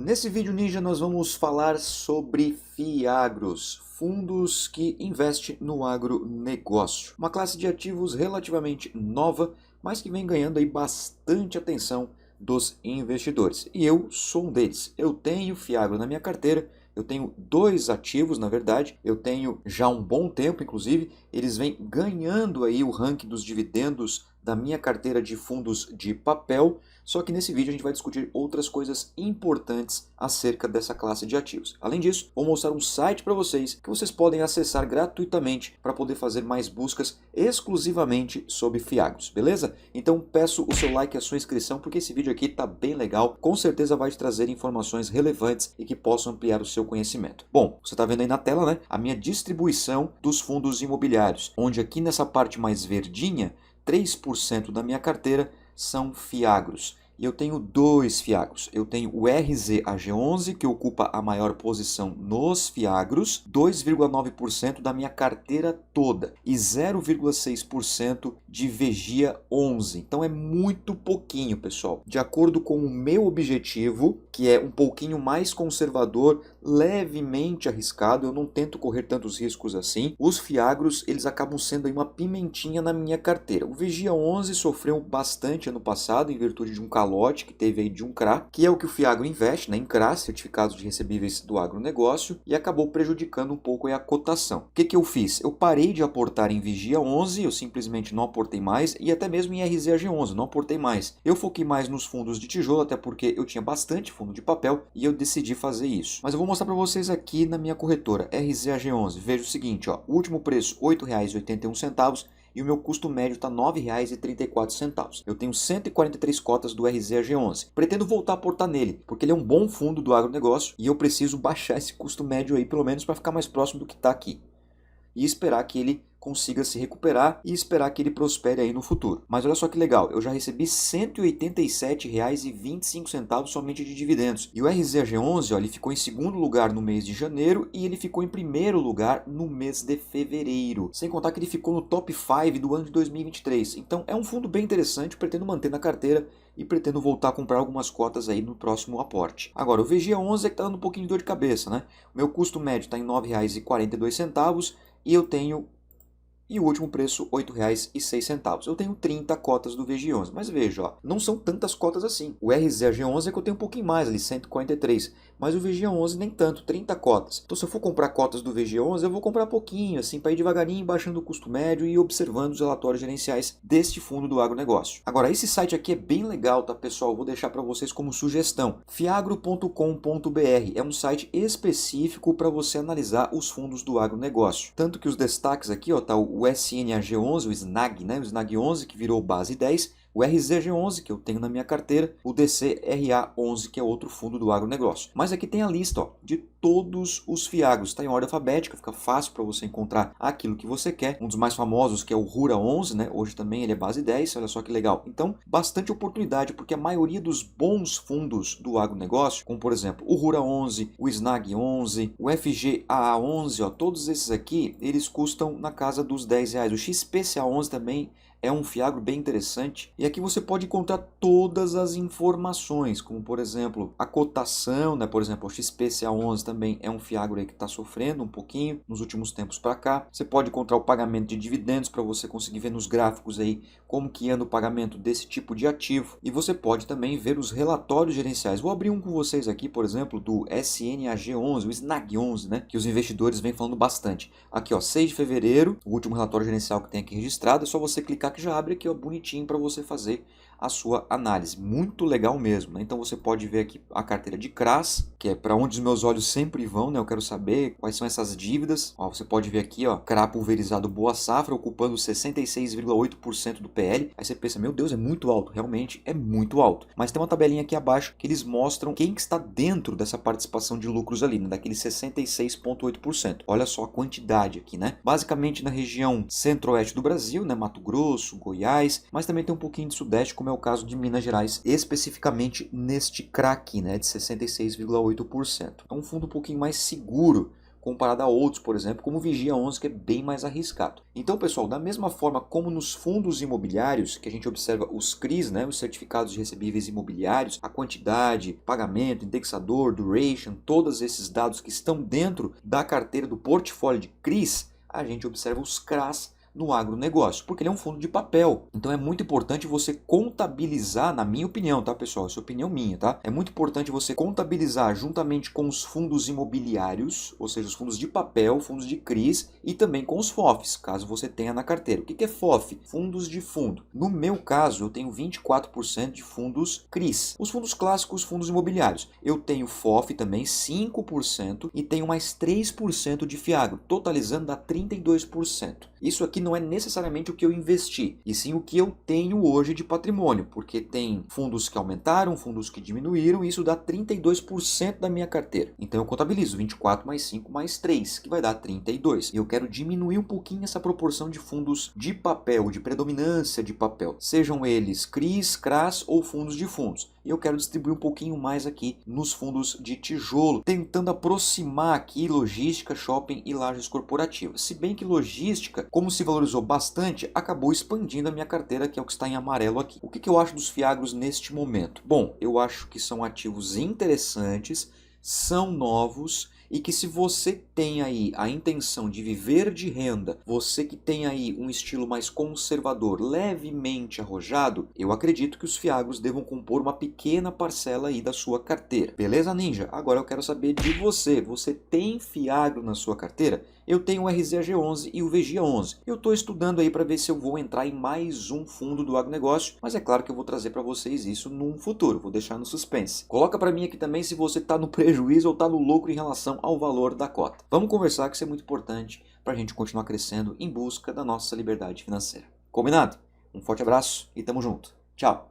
Nesse vídeo Ninja nós vamos falar sobre FIAGROS, fundos que investem no agronegócio. Uma classe de ativos relativamente nova, mas que vem ganhando aí bastante atenção dos investidores. E eu sou um deles. Eu tenho FIAGRO na minha carteira. Eu tenho dois ativos, na verdade, eu tenho já há um bom tempo, inclusive, eles vêm ganhando aí o ranking dos dividendos da minha carteira de fundos de papel, só que nesse vídeo a gente vai discutir outras coisas importantes acerca dessa classe de ativos. Além disso, vou mostrar um site para vocês que vocês podem acessar gratuitamente para poder fazer mais buscas exclusivamente sobre FIAGROS, beleza? Então peço o seu like e a sua inscrição porque esse vídeo aqui está bem legal, com certeza vai te trazer informações relevantes e que possam ampliar o seu conhecimento. Bom, você está vendo aí na tela, né? A minha distribuição dos fundos imobiliários, onde aqui nessa parte mais verdinha, 3% da minha carteira são FIAGROS. E eu tenho dois FIAGROS. Eu tenho o RZAG11, que ocupa a maior posição nos FIAGROS, 2,9% da minha carteira toda, e 0,6% de VGIA 11. Então é muito pouquinho, pessoal. De acordo com o meu objetivo, que é um pouquinho mais conservador, levemente arriscado, eu não tento correr tantos riscos assim, os FIAGROS eles acabam sendo aí uma pimentinha na minha carteira. O VGIA 11 sofreu bastante ano passado em virtude de um calote que teve aí de um CRA, que é o que o FIAGRO investe, né, em CRA, certificados de recebíveis do agronegócio, e acabou prejudicando um pouco aí a cotação. O que eu fiz? Eu parei de aportar em VGIA 11, eu simplesmente não aportei mais, e até mesmo em RZAG11, não aportei mais. Eu foquei mais nos fundos de tijolo, até porque eu tinha bastante fundo de papel, e eu decidi fazer isso. Mas eu vou mostrar para vocês aqui na minha corretora, RZAG11. Veja o seguinte, ó, o último preço R$ 8,81 e o meu custo médio está R$ 9,34. Eu tenho 143 cotas do RZAG11. Pretendo voltar a aportar nele, porque ele é um bom fundo do agronegócio e eu preciso baixar esse custo médio aí, pelo menos para ficar mais próximo do que está aqui. E esperar que ele consiga se recuperar e esperar que ele prospere aí no futuro. Mas olha só que legal, eu já recebi R$ 187,25 somente de dividendos. E o RZAG11, ó, ele ficou em segundo lugar no mês de janeiro e ele ficou em primeiro lugar no mês de fevereiro. Sem contar que ele ficou no top 5 do ano de 2023. Então é um fundo bem interessante, pretendo manter na carteira e pretendo voltar a comprar algumas cotas aí no próximo aporte. Agora, o VGIA 11 é que está dando um pouquinho de dor de cabeça, né? O meu custo médio está em R$ 9,42 e eu tenho... E o último preço, R$ 8,06. Eu tenho 30 cotas do VG11. Mas veja, ó, não são tantas cotas assim. O RZAG11 é que eu tenho um pouquinho mais ali, 143. Mas o VG11 nem tanto, 30 cotas. Então se eu for comprar cotas do VG11, eu vou comprar pouquinho, assim, para ir devagarinho, baixando o custo médio e observando os relatórios gerenciais deste fundo do agronegócio. Agora, esse site aqui é bem legal, tá, pessoal? Eu vou deixar para vocês como sugestão. Fiagro.com.br é um site específico para você analisar os fundos do agronegócio. Tanto que os destaques aqui, ó, tá o SNAG11, o SNAG, né? O SNAG11 que virou base 10, o RZAG11 que eu tenho na minha carteira, o DCRA11 que é outro fundo do agronegócio. Mas aqui tem a lista, ó, de todos os FIAGROS, está em ordem alfabética, fica fácil para você encontrar aquilo que você quer. Um dos mais famosos que é o RURA11, né? Hoje também ele é base 10, olha só que legal. Então, bastante oportunidade, porque a maioria dos bons fundos do agronegócio, como por exemplo o RURA11, o SNAG11, o FGAA11, ó, todos esses aqui, eles custam na casa dos R$ 10. O XPCA11 também é um FIAGRO bem interessante e aqui você pode encontrar todas as informações, como por exemplo a cotação, né? Por exemplo, o XPCA11 também é um FIAGRO aí que está sofrendo um pouquinho nos últimos tempos para cá. Você pode encontrar o pagamento de dividendos para você conseguir ver nos gráficos aí como que anda o pagamento desse tipo de ativo e você pode também ver os relatórios gerenciais. Vou abrir um com vocês aqui, por exemplo, do SNAG11, o SNAG11, né? Que os investidores vêm falando bastante. Aqui, ó, 6 de fevereiro, o último relatório gerencial que tem aqui registrado, é só você clicar que já abre aqui, ó, bonitinho para você fazer a sua análise. Muito legal mesmo, né? Então você pode ver aqui a carteira de CRAs, que é para onde os meus olhos sempre vão, né? Eu quero saber quais são essas dívidas. Ó, você pode ver aqui, ó, CRA pulverizado Boa Safra ocupando 66,8% do PL. Aí você pensa, meu Deus, é muito alto. Realmente é muito alto. Mas tem uma tabelinha aqui abaixo que eles mostram quem que está dentro dessa participação de lucros ali, né? Daqueles 66,8%. Olha só a quantidade aqui, né? Basicamente na região centro-oeste do Brasil, né? Mato Grosso, Goiás, mas também tem um pouquinho de sudeste, como é o caso de Minas Gerais, especificamente neste CRA aqui, né, de 66,8%. É um fundo um pouquinho mais seguro, comparado a outros, por exemplo, como o Vigia 11, que é bem mais arriscado. Então, pessoal, da mesma forma como nos fundos imobiliários, que a gente observa os CRIs, né, os certificados de recebíveis imobiliários, a quantidade, pagamento, indexador, duration, todos esses dados que estão dentro da carteira do portfólio de CRIs, a gente observa os CRAs no agronegócio, porque ele é um fundo de papel. Então é muito importante você contabilizar, na minha opinião, tá, pessoal? Essa é opinião minha, tá? É muito importante você contabilizar juntamente com os fundos imobiliários, ou seja, os fundos de papel, fundos de CRIs e também com os FOFs, caso você tenha na carteira. O que é FOF? Fundos de fundo. No meu caso, eu tenho 24% de fundos CRIs. Os fundos clássicos, fundos imobiliários. Eu tenho FOF também, 5% e tenho mais 3% de FIAGRO, totalizando dá 32%. Isso aqui não é necessariamente o que eu investi, e sim o que eu tenho hoje de patrimônio, porque tem fundos que aumentaram, fundos que diminuíram, e isso dá 32% da minha carteira. Então eu contabilizo 24 mais 5 mais 3, que vai dar 32. E eu quero diminuir um pouquinho essa proporção de fundos de papel, de predominância de papel, sejam eles CRIs, CRAs ou fundos de fundos. E eu quero distribuir um pouquinho mais aqui nos fundos de tijolo, tentando aproximar aqui logística, shopping e lajes corporativas. Se bem que logística, como se valorizou bastante, acabou expandindo a minha carteira, que é o que está em amarelo aqui. O que eu acho dos FIAGROS neste momento? Bom, eu acho que são ativos interessantes, são novos, e que se você tem aí a intenção de viver de renda, você que tem aí um estilo mais conservador, levemente arrojado, eu acredito que os FIAGROS devam compor uma pequena parcela aí da sua carteira. Beleza, Ninja? Agora eu quero saber de você. Você tem FIAGRO na sua carteira? Eu tenho o RZAG11 e o VGIA11. Eu estou estudando aí para ver se eu vou entrar em mais um fundo do agronegócio, mas é claro que eu vou trazer para vocês isso num futuro, vou deixar no suspense. Coloca para mim aqui também se você está no prejuízo ou está no lucro em relação ao valor da cota. Vamos conversar, que isso é muito importante para a gente continuar crescendo em busca da nossa liberdade financeira. Combinado? Um forte abraço e tamo junto. Tchau!